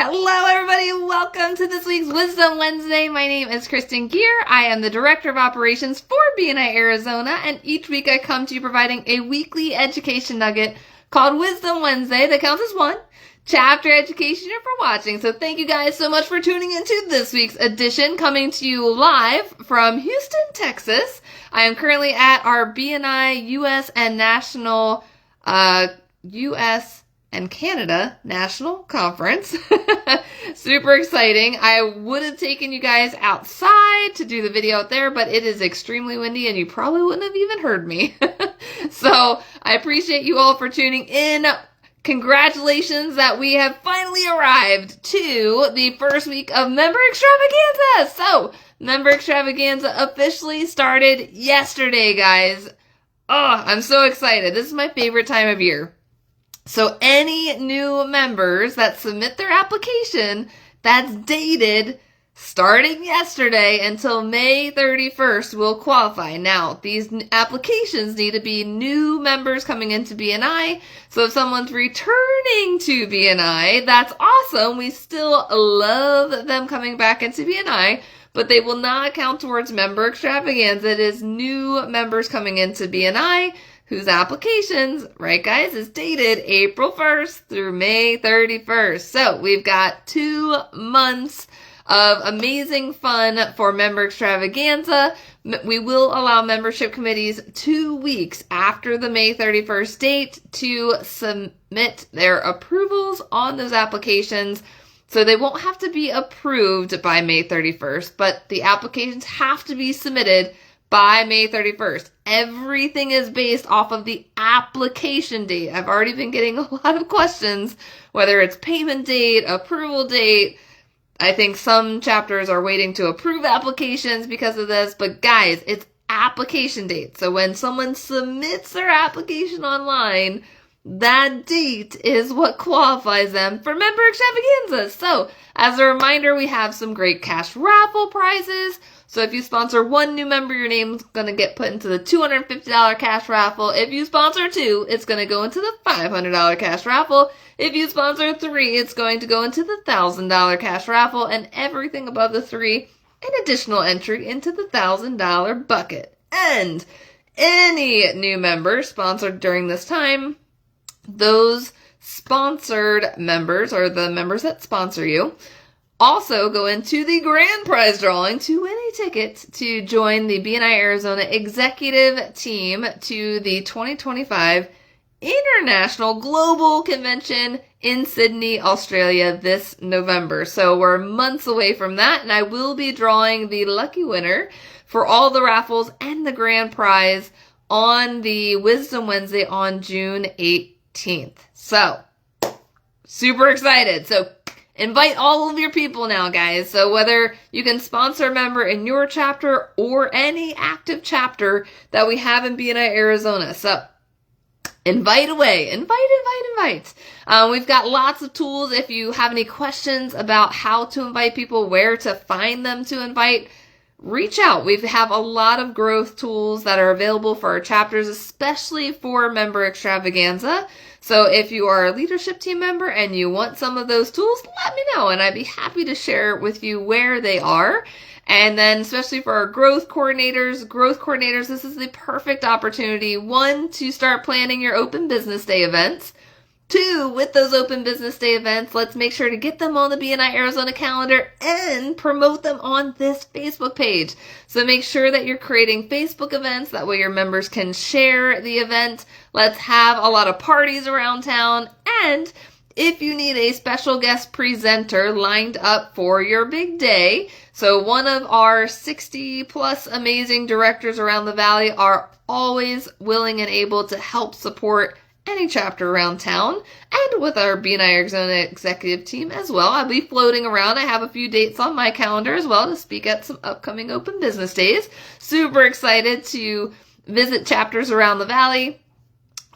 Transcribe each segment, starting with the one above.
Hello everybody, welcome to this week's Wisdom Wednesday. My name is Kristen Gear. I am the Director of Operations for BNI Arizona, and each week I come to you providing a weekly education nugget called Wisdom Wednesday that counts as one chapter education for watching. So thank you guys so much for tuning into this week's edition, coming to you live from Houston, Texas. I am currently at our BNI US and National US and Canada National Conference. Super exciting. I would have taken you guys outside to do the video out there, but it is extremely windy and you probably wouldn't have even heard me. So I appreciate you all for tuning in. Congratulations that we have finally arrived to the first week of Member Extravaganza. So Member Extravaganza officially started yesterday, guys. Oh, I'm so excited. This is my favorite time of year. So any new members that submit their application that's dated starting yesterday until May 31st will qualify. Now, these applications need to be new members coming into BNI. So if someone's returning to BNI, that's awesome. We still love them coming back into BNI, but they will not count towards Member Extravaganza. It is new members coming into BNI whose applications, right guys, is dated April 1st through May 31st. So we've got 2 months of amazing fun for Member Extravaganza. We will allow membership committees 2 weeks after the May 31st date to submit their approvals on those applications. So they won't have to be approved by May 31st, but the applications have to be submitted by May 31st. Everything is based off of the application date. I've already been getting a lot of questions, whether it's payment date, approval date. I think some chapters are waiting to approve applications because of this, but guys, it's application date. So when someone submits their application online, that date is what qualifies them for Member Extravaganza. So as a reminder, we have some great cash raffle prizes. So if you sponsor 1 new member, your name's going to get put into the $250 cash raffle. If you sponsor 2, it's going to go into the $500 cash raffle. If you sponsor 3, it's going to go into the $1,000 cash raffle. And everything above the 3, an additional entry into the $1,000 bucket. And any new member sponsored during this time, those sponsored members, or the members that sponsor you, also go into the grand prize drawing to win a ticket to join the BNI Arizona executive team to the 2025 International Global Convention in Sydney, Australia this November. So we're months away from that, and I will be drawing the lucky winner for all the raffles and the grand prize on the Wisdom Wednesday on June 18th. So super excited. So invite all of your people now, guys. So whether you can sponsor a member in your chapter or any active chapter that we have in BNI Arizona. So invite away. Invite. We've got lots of tools. If you have any questions about how to invite people, where to find them to invite, reach out. We have a lot of growth tools that are available for our chapters, especially for Member Extravaganza. So if you are a leadership team member and you want some of those tools, let me know, and I'd be happy to share with you where they are. And then especially for our growth coordinators, this is the perfect opportunity. 1, to start planning your open business day events. 2, with those open business day events, let's make sure to get them on the BNI Arizona calendar and promote them on this Facebook page. So make sure that you're creating Facebook events. That way your members can share the event. Let's have a lot of parties around town. And if you need a special guest presenter lined up for your big day, so one of our 60 plus amazing directors around the valley are always willing and able to help support any chapter around town, and with our BNI Arizona executive team as well. I'll be floating around. I have a few dates on my calendar as well to speak at some upcoming open business days. Super excited to visit chapters around the valley.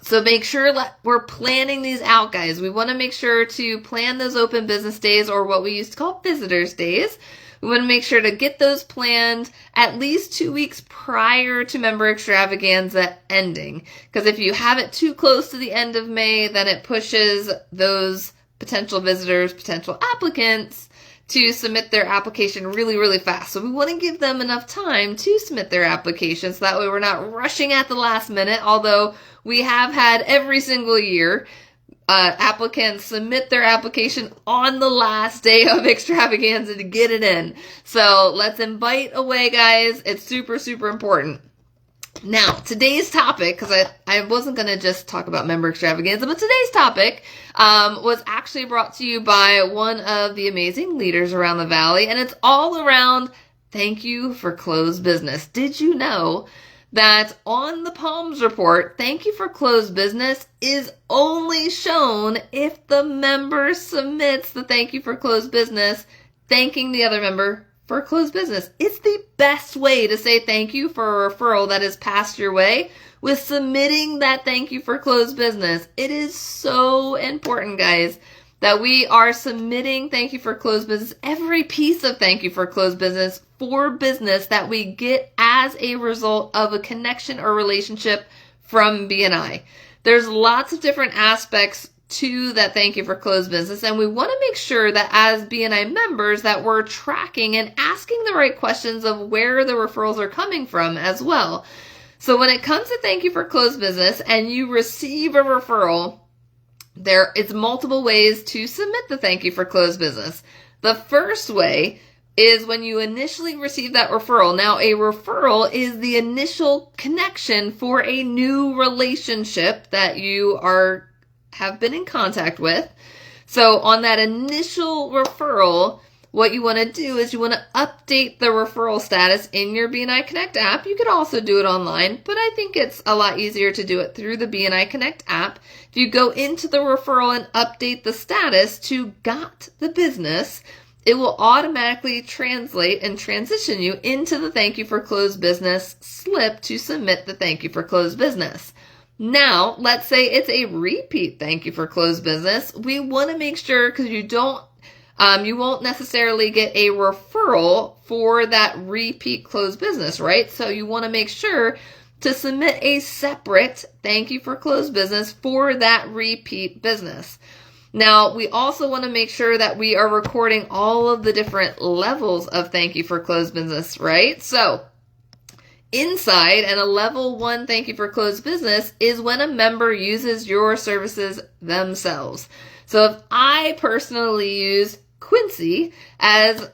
So make sure we're planning these out, guys. We want to make sure to plan those open business days, or what we used to call visitors days. We want to make sure to get those planned at least 2 weeks prior to Member Extravaganza ending. Because if you have it too close to the end of May, then it pushes those potential visitors, potential applicants to submit their application really, really fast. So we want to give them enough time to submit their application so that way we're not rushing at the last minute, although we have had every single year applicants submit their application on the last day of extravaganza to get it in. So let's invite away, guys. It's super, super important. Now, today's topic, because I wasn't going to just talk about member extravaganza, but today's topic was actually brought to you by one of the amazing leaders around the Valley, and it's all around thank you for closed business. Did you know that on the Palms report, thank you for closed business is only shown if the member submits the thank you for closed business, thanking the other member for closed business. It's the best way to say thank you for a referral that has passed your way with submitting that thank you for closed business. It is so important, guys, that we are submitting thank you for closed business, every piece of thank you for closed business for business that we get as a result of a connection or relationship from BNI. There's lots of different aspects to that thank you for closed business, and we want to make sure that as BNI members that we're tracking and asking the right questions of where the referrals are coming from as well. So when it comes to thank you for closed business and you receive a referral, there is multiple ways to submit the thank you for closed business. The first way is when you initially receive that referral. Now, a referral is the initial connection for a new relationship that you have been in contact with. So on that initial referral, what you want to do is you want to update the referral status in your BNI Connect app. You could also do it online, but I think it's a lot easier to do it through the BNI Connect app. If you go into the referral and update the status to got the business, it will automatically translate and transition you into the thank you for closed business slip to submit the thank you for closed business. Now, let's say it's a repeat thank you for closed business. We want to make sure, because you won't necessarily get a referral for that repeat closed business, right? So you want to make sure to submit a separate thank you for closed business for that repeat business. Now, we also want to make sure that we are recording all of the different levels of thank you for closed business, right? So inside, and a level 1 thank you for closed business is when a member uses your services themselves. So if I personally use Quincy as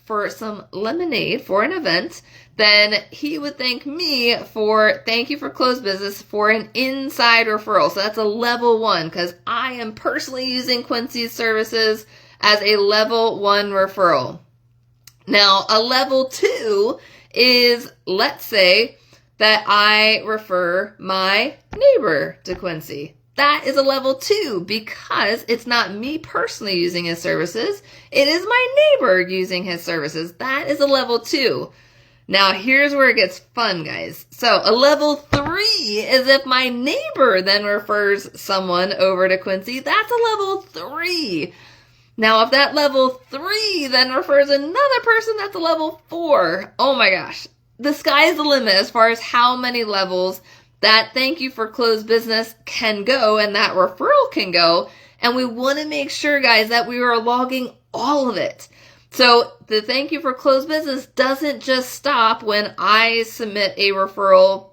for some lemonade for an event, then he would thank me for thank you for closed business for an inside referral. So that's a level 1 because I am personally using Quincy's services as a level 1 referral. Now, a level 2 is, let's say that I refer my neighbor to Quincy. That is a level 2 because it's not me personally using his services. It is my neighbor using his services. That is a level 2. Now, here's where it gets fun, guys. So a level 3 is if my neighbor then refers someone over to Quincy. That's a level 3. Now, if that level 3 then refers another person, that's a level 4. Oh my gosh. The sky's the limit as far as how many levels that thank you for closed business can go and that referral can go. And we want to make sure, guys, that we are logging all of it. So the thank you for closed business doesn't just stop when I submit a referral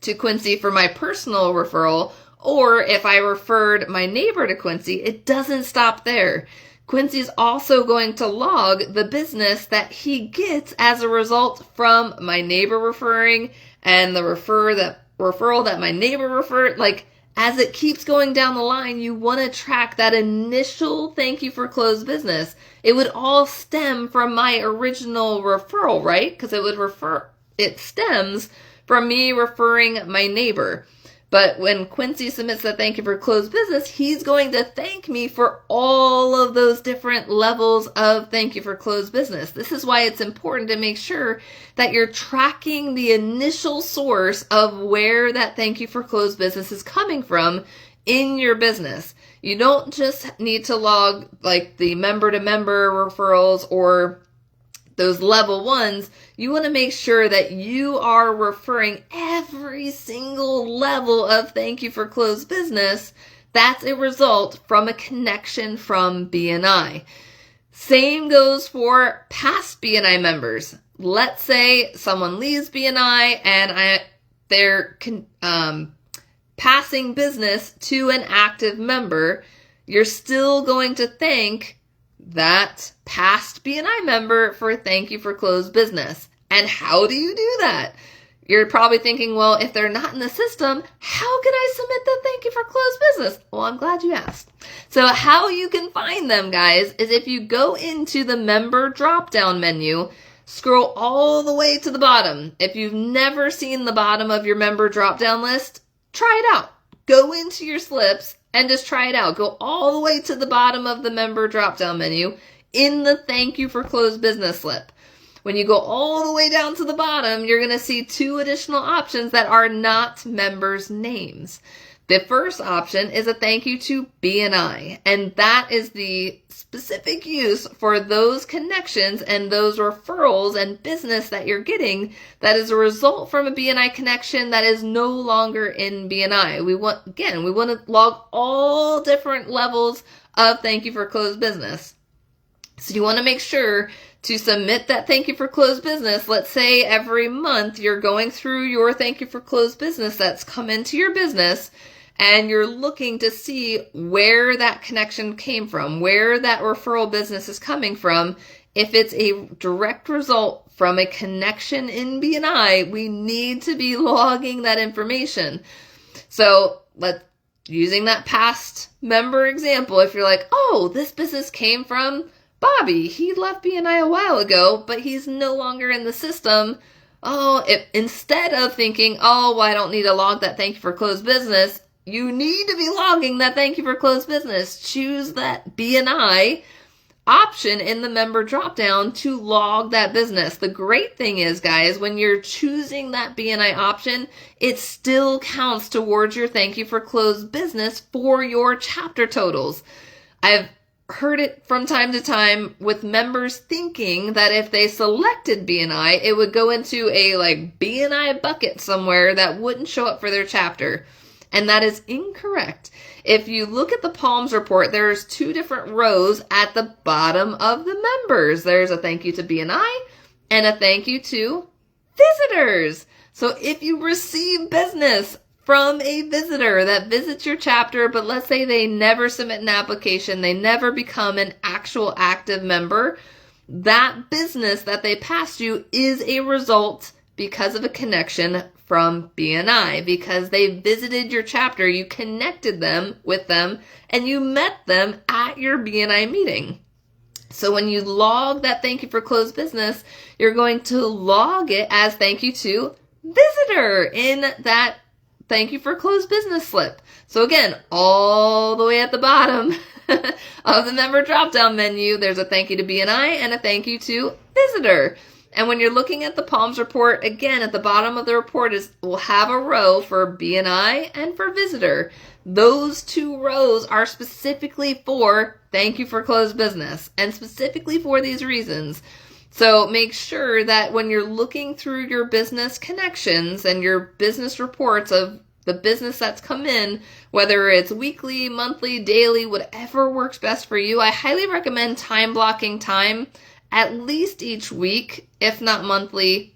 to Quincy for my personal referral, or if I referred my neighbor to Quincy, it doesn't stop there. Quincy's also going to log the business that he gets as a result from my neighbor referring and the referral that my neighbor referred. Like, as it keeps going down the line, you want to track that initial thank you for closed business. It would all stem from my original referral, right? Because it stems from me referring my neighbor. But when Quincy submits that thank you for closed business, he's going to thank me for all of those different levels of thank you for closed business. This is why it's important to make sure that you're tracking the initial source of where that thank you for closed business is coming from in your business. You don't just need to log like the member-to-member referrals or those level 1s. You want to make sure that you are referring every single level of thank you for closed business That's a result from a connection from BNI. Same goes for past BNI members. Let's say someone leaves BNI and they're passing business to an active member. You're still going to thank that past BNI member for thank you for closed business. And how do you do that? You're probably thinking, well, if they're not in the system, how can I submit the thank you for closed business? Well, I'm glad you asked. So how you can find them, guys, is if you go into the member drop-down menu, scroll all the way to the bottom. If you've never seen the bottom of your member drop-down list, try it out. Go into your slips and just try it out. Go all the way to the bottom of the member drop-down menu in the thank you for closed business slip. When you go all the way down to the bottom, you're going to see 2 additional options that are not members' names. The first option is a thank you to BNI, and that is the specific use for those connections and those referrals and business that you're getting that is a result from a BNI connection that is no longer in BNI. We want to log all different levels of thank you for closed business. So you want to make sure to submit that thank you for closed business. Let's say every month you're going through your thank you for closed business that's come into your business, and you're looking to see where that connection came from, where that referral business is coming from. If it's a direct result from a connection in BNI, we need to be logging that information. So using that past member example, if you're like, oh, this business came from Bobby, he left BNI a while ago, but he's no longer in the system. Instead of thinking, well, I don't need to log that thank you for closed business, you need to be logging that thank you for closed business. Choose that BNI option in the member dropdown to log that business. The great thing is, guys, when you're choosing that BNI option, it still counts towards your thank you for closed business for your chapter totals. I've heard it from time to time with members thinking that if they selected BNI, it would go into a BNI bucket somewhere that wouldn't show up for their chapter. And that is incorrect. If you look at the Palms report, there's 2 different rows at the bottom of the members. There's a thank you to BNI and a thank you to visitors. So if you receive business from a visitor that visits your chapter, but let's say they never submit an application, they never become an actual active member, that business that they passed you is a result because of a connection from BNI, because they visited your chapter, you connected them with them, and you met them at your BNI meeting. So when you log that thank you for closed business, you're going to log it as thank you to visitor in that thank you for closed business slip. So again, all the way at the bottom of the member drop-down menu, there's a thank you to BNI and a thank you to visitor. And when you're looking at the Palms report, again, at the bottom of the report will have a row for BNI and for visitor. Those 2 rows are specifically for thank you for closed business and specifically for these reasons. So make sure that when you're looking through your business connections and your business reports of the business that's come in, whether it's weekly, monthly, daily, whatever works best for you, I highly recommend time blocking time at least each week, if not monthly.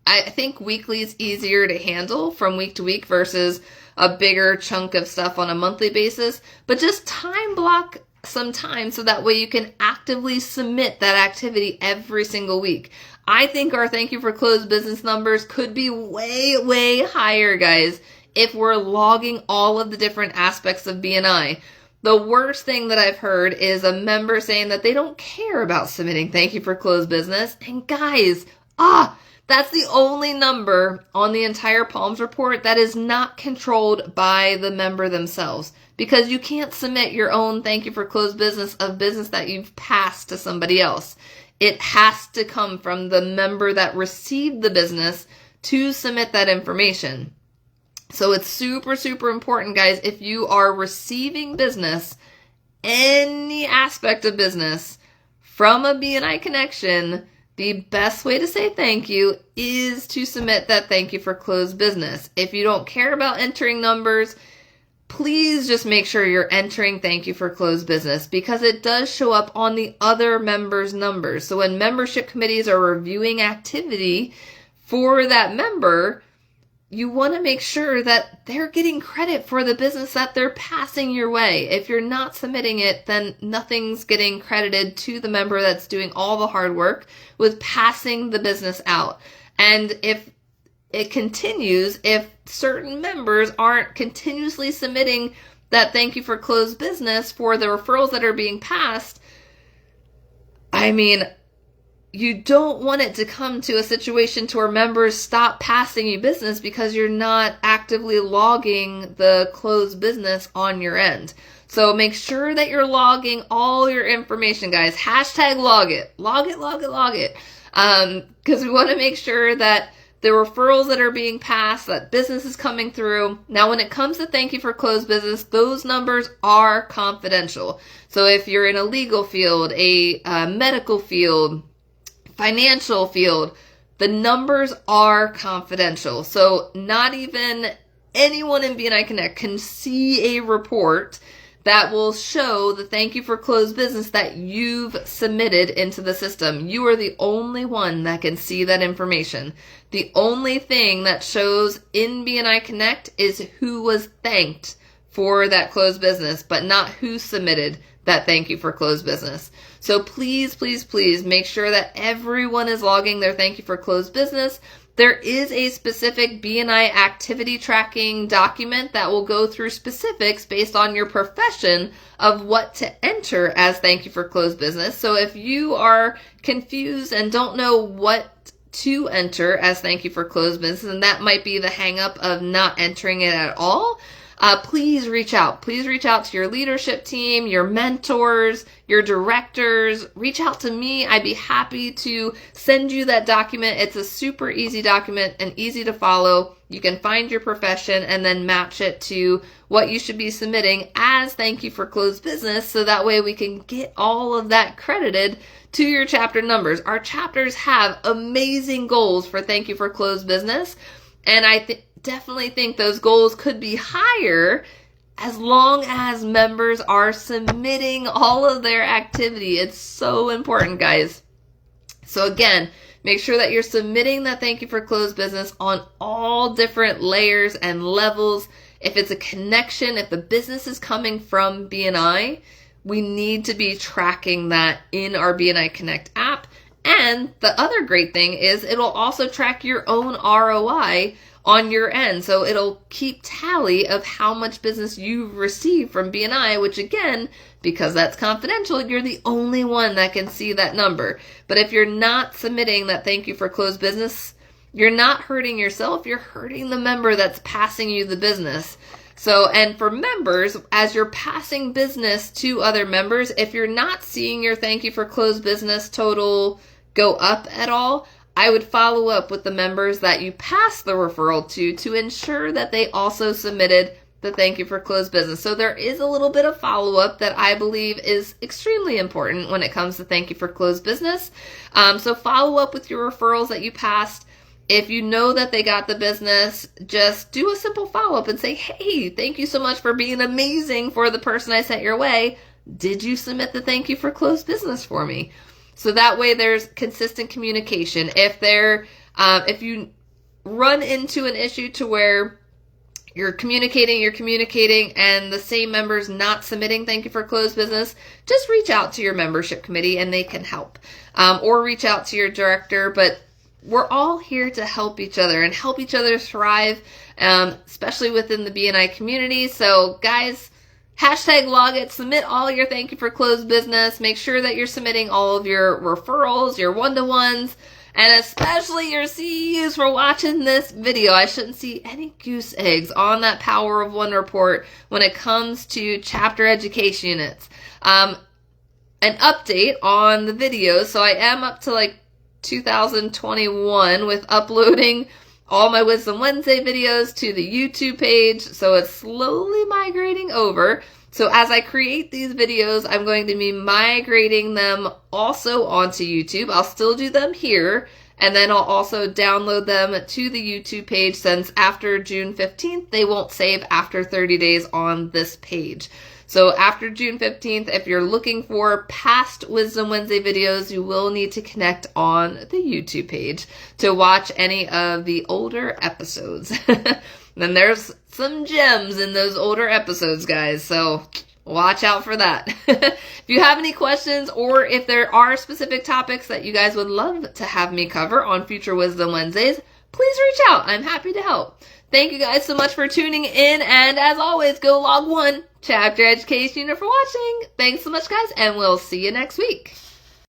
I think weekly is easier to handle from week to week versus a bigger chunk of stuff on a monthly basis, but just time block some time so that way you can actively submit that activity every single week. I think our thank you for closed business numbers could be way, way higher, guys, if we're logging all of the different aspects of BNI. The worst thing that I've heard is a member saying that they don't care about submitting thank you for closed business. And guys, that's the only number on the entire Palms report that is not controlled by the member themselves. Because you can't submit your own thank you for closed business of business that you've passed to somebody else. It has to come from the member that received the business to submit that information. So it's super, super important, guys, if you are receiving business, any aspect of business from a BNI connection, the best way to say thank you is to submit that thank you for closed business. If you don't care about entering numbers, please just make sure you're entering thank you for closed business, because it does show up on the other members' numbers. So when membership committees are reviewing activity for that member, you want to make sure that they're getting credit for the business that they're passing your way. If you're not submitting it, then nothing's getting credited to the member that's doing all the hard work with passing the business out. And if it continues, if certain members aren't continuously submitting that thank you for closed business for the referrals that are being passed, I mean, you don't want it to come to a situation to where members stop passing you business because you're not actively logging the closed business on your end. So make sure that you're logging all your information, guys. Hashtag log it. Log it, log it, log it. Because we want to make sure that the referrals that are being passed, that business is coming through. Now, when it comes to thank you for closed business, those numbers are confidential. So if you're in a legal field, a medical field, financial field, the numbers are confidential. So not even anyone in BNI Connect can see a report that will show the thank you for closed business that you've submitted into the system. You are the only one that can see that information. The only thing that shows in BNI Connect is who was thanked for that closed business, but not who submitted that thank you for closed business. So please, please, please make sure that everyone is logging their thank you for closed business. There is a specific BNI activity tracking document that will go through specifics based on your profession of what to enter as thank you for closed business. So if you are confused and don't know what to enter as thank you for closed business, and that might be the hang up of not entering it at all, please reach out. Please reach out to your leadership team, your mentors, your directors. Reach out to me. I'd be happy to send you that document. It's a super easy document and easy to follow. You can find your profession and then match it to what you should be submitting as thank you for closed business, so that way we can get all of that credited to your chapter numbers. Our chapters have amazing goals for thank you for closed business, and I definitely think those goals could be higher as long as members are submitting all of their activity. It's so important, guys. So again, make sure that you're submitting that thank you for closed business on all different layers and levels. If it's a connection, if the business is coming from BNI, we need to be tracking that in our BNI Connect app. And the other great thing is it'll also track your own ROI on your end. So it'll keep tally of how much business you've received from BNI, which again, because that's confidential, you're the only one that can see that number. But if you're not submitting that thank you for closed business, you're not hurting yourself, you're hurting the member that's passing you the business. So, and for members, as you're passing business to other members, if you're not seeing your thank you for closed business total go up at all, I would follow up with the members that you passed the referral to ensure that they also submitted the thank you for closed business. So there is a little bit of follow-up that I believe is extremely important when it comes to thank you for closed business. So follow up with your referrals that you passed. If you know that they got the business, just do a simple follow-up and say, hey, thank you so much for being amazing for the person I sent your way. Did you submit the thank you for closed business for me? So that way there's consistent communication. If you run into an issue to where you're communicating, and the same member's not submitting thank you for closed business, just reach out to your membership committee and they can help. Or reach out to your director, but we're all here to help each other and help each other thrive, especially within the BNI community. So guys, hashtag log it, submit all your thank you for closed business. Make sure that you're submitting all of your referrals, your one-to-ones, and especially your CEUs for watching this video. I shouldn't see any goose eggs on that Power of One report when it comes to chapter education units. An update on the videos. So I am up to like 2021 with uploading all my Wisdom Wednesday videos to the YouTube page, so it's slowly migrating over. So as I create these videos, I'm going to be migrating them also onto YouTube. I'll still do them here And then I'll also download them to the YouTube page, since after June 15th, they won't save after 30 days on this page. So after June 15th, if you're looking for past Wisdom Wednesday videos, you will need to connect on the YouTube page to watch any of the older episodes. Then there's some gems in those older episodes, guys, so watch out for that. If you have any questions, or if there are specific topics that you guys would love to have me cover on future Wisdom Wednesdays, please reach out. I'm happy to help. Thank you guys so much for tuning in, and as always, go log 1, Chapter Education Unit, for watching. Thanks so much, guys, and we'll see you next week.